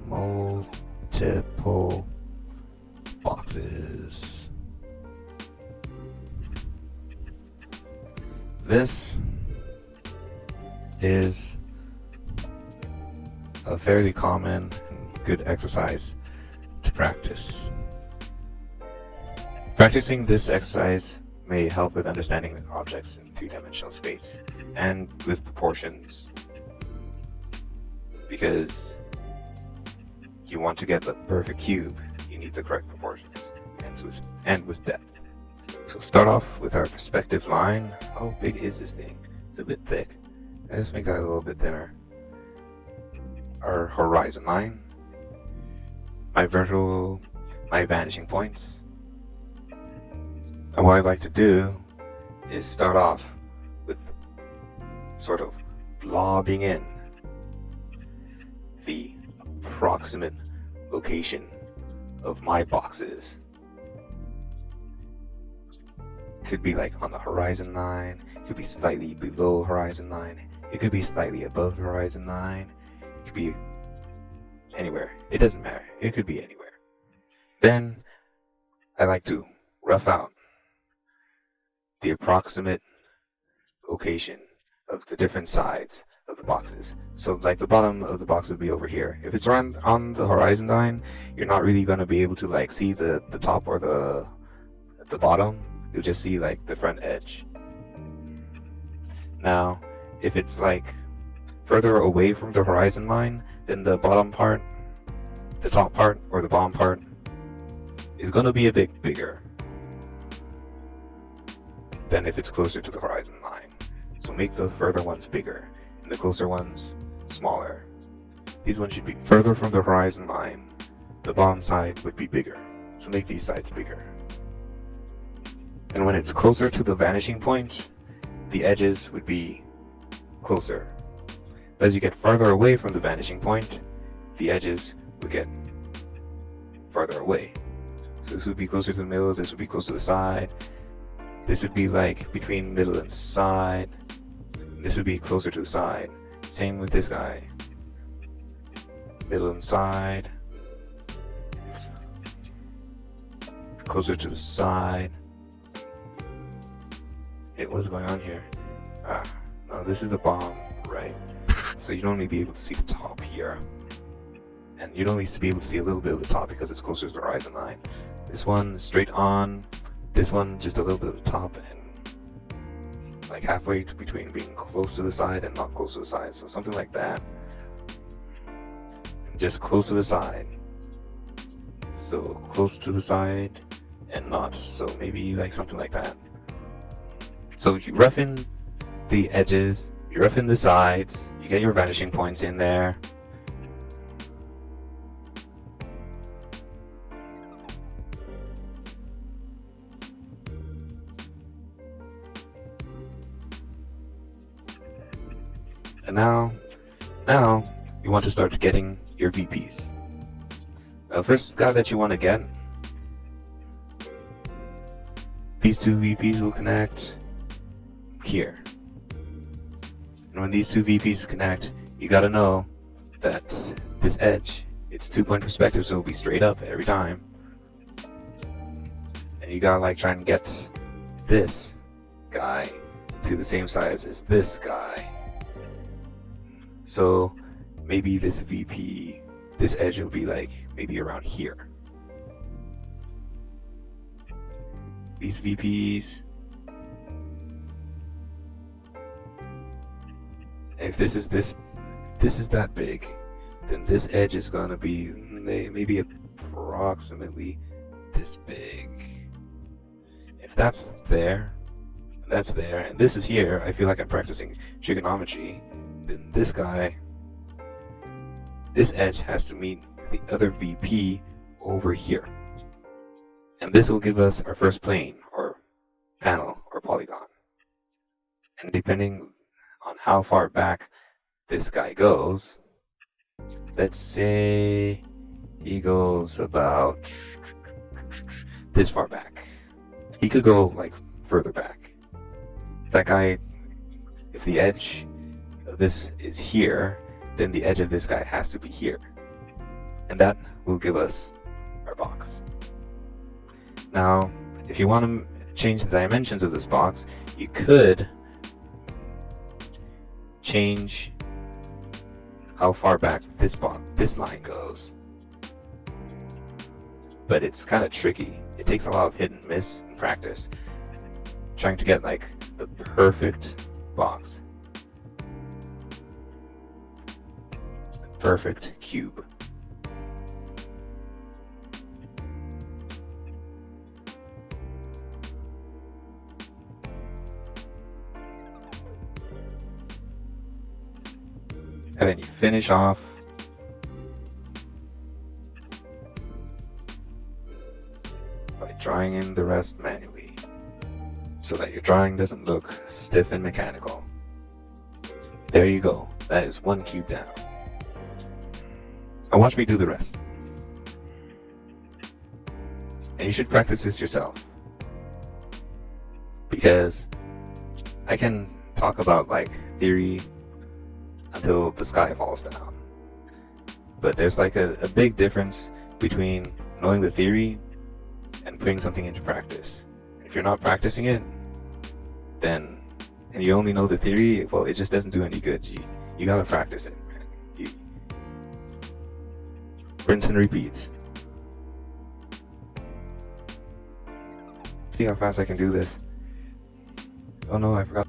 Multiple boxes. This is a fairly common and good exercise to practice. Practicing this exercise may help with understanding objects in three-dimensional space and with proportions, because you want to get the perfect cube, you need the correct proportions, and with depth. So start off with our perspective line. How big is this thing? It's a bit thick. Let's make that a little bit thinner. Our horizon line, my vanishing points. And what I like to do is start off with sort of blobbing in the approximate location of my boxes. Could be like on the horizon line, could be slightly below horizon line, it could be slightly above the horizon line, it could be anywhere. It doesn't matter. It could be anywhere. Then I like to rough out the approximate location of the different sides of the boxes. So like the bottom of the box would be over here. If it's around on the horizon line, you're not really going to be able to like see the top or the bottom. You'll just see like the front edge. Now, if it's like further away from the horizon line, then the bottom part, the top part, or the bottom part is going to be a bit bigger than if it's closer to the horizon line. So make the further ones bigger and the closer ones smaller. These ones should be further from the horizon line. The bottom side would be bigger. So make these sides bigger. And when it's closer to the vanishing point, the edges would be closer. As you get farther away from the vanishing point, the edges would get farther away. So this would be closer to the middle, this would be closer to the side. This would be like between middle and side. This would be closer to the side. Same with this guy. Middle and side. Closer to the side. Hey, what's going on here? No, this is the bottom, right? So you'd only be able to see the top here. And you'd only be able to see a little bit of the top because it's closer to the horizon line. This one straight on. This one just a little bit of the top and like halfway between being close to the side and not close to the side. So something like that. Just close to the side. So close to the side and not. So maybe like something like that. So you rough in the edges, you rough in the sides, you get your vanishing points in there. And now you want to start getting your VPs. The first guy that you want to get, these two VPs will connect here. And when these two VPs connect, you gotta know that this edge, it's 2-point perspective, so it'll be straight up every time. And you gotta like try and get this guy to the same size as this guy. So maybe this VP, this edge will be like maybe around here. These VPs, if this is that big, then this edge is gonna be maybe approximately this big. If that's there, and this is here, I feel like I'm practicing trigonometry. Then this guy, this edge has to meet the other VP over here. And this will give us our first plane, or panel, or polygon. And depending on how far back this guy goes, let's say he goes about this far back. He could go like further back. that guy, if the edge of this is here, then the edge of this guy has to be here. And that will give us our box. Now, if you want to change the dimensions of this box, you could change how far back this line goes. But it's kind of tricky. It takes a lot of hit and miss in practice, trying to get like the perfect box, the perfect cube. And then you finish off by drawing in the rest manually, so that your drawing doesn't look stiff and mechanical. There you go. That is one cube down. Now watch me do the rest. And you should practice this yourself, because I can talk about like theory until the sky falls down, but there's like a big difference between knowing the theory and putting something into practice. If you're not practicing it, then, and you only know the theory, well, it just doesn't do any good. You gotta practice it, man. You rinse and repeat. See how fast I can do this. Oh no, I forgot.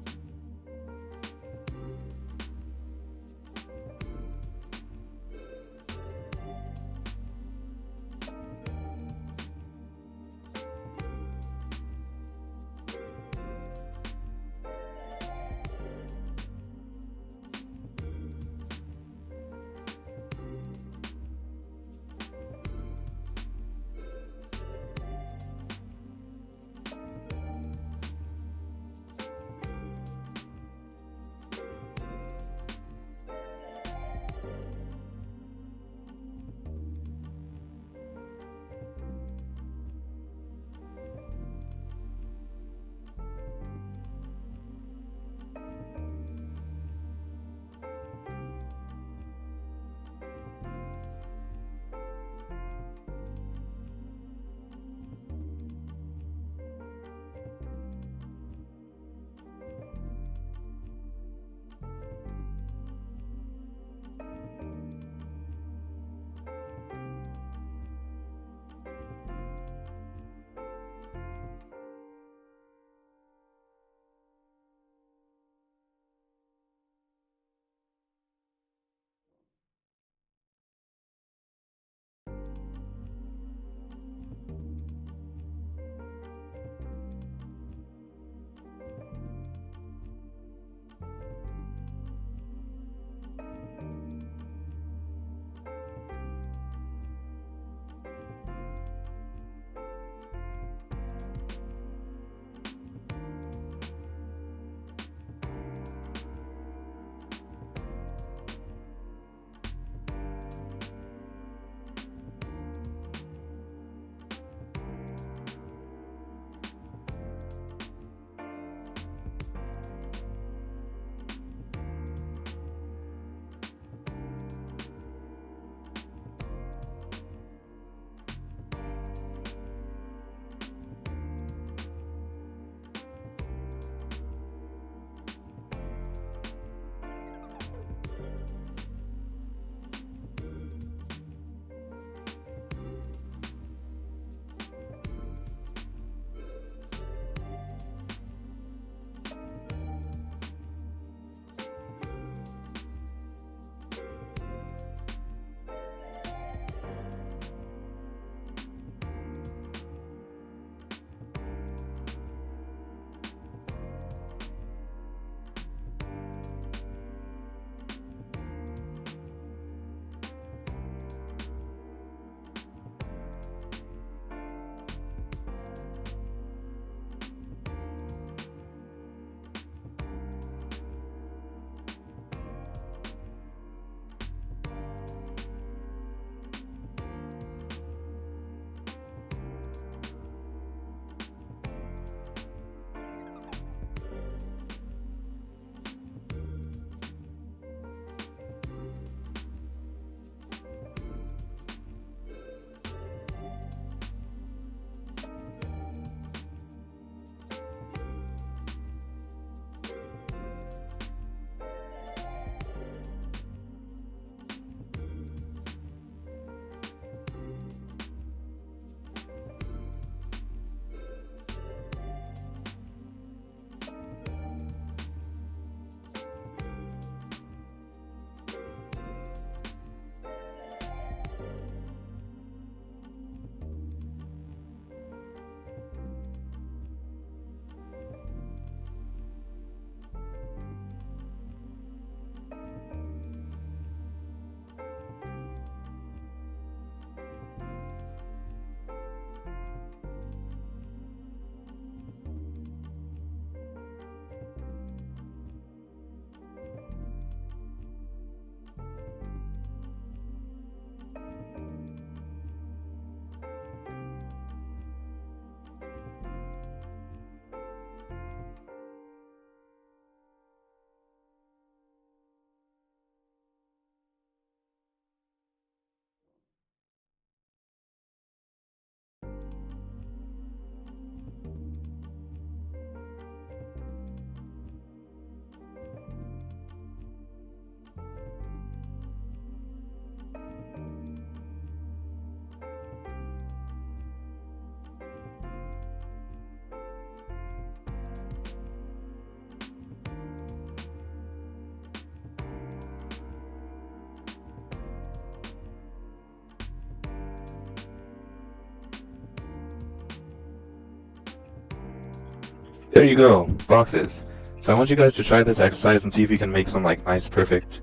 There you go, boxes. So I want you guys to try this exercise and see if you can make some like nice, perfect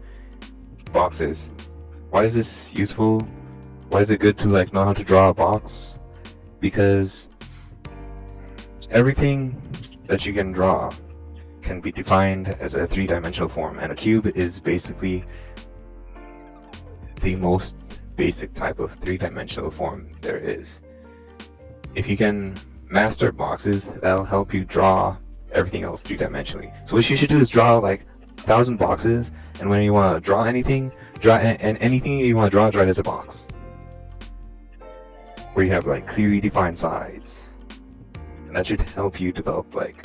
boxes. Why is this useful? Why is it good to like know how to draw a box? Because everything that you can draw can be defined as a three-dimensional form, and a cube is basically the most basic type of three-dimensional form there is. If you can master boxes, that'll help you draw everything else three-dimensionally. So what you should do is draw like 1,000 boxes, and when you want to draw anything, and anything you want to draw it as a box, where you have like clearly defined sides, and that should help you develop like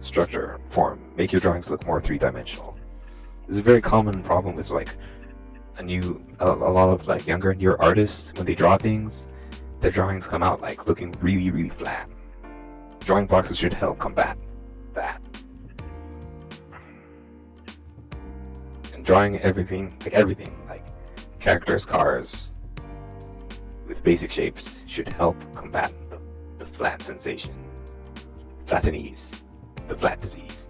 structure, form, make your drawings look more three-dimensional. This is a very common problem with like a lot of like younger newer artists. When they draw things, their drawings come out like looking really flat. Drawing boxes should help combat that. And drawing everything like characters, cars with basic shapes should help combat the flat sensation, flat and ease, the flat disease.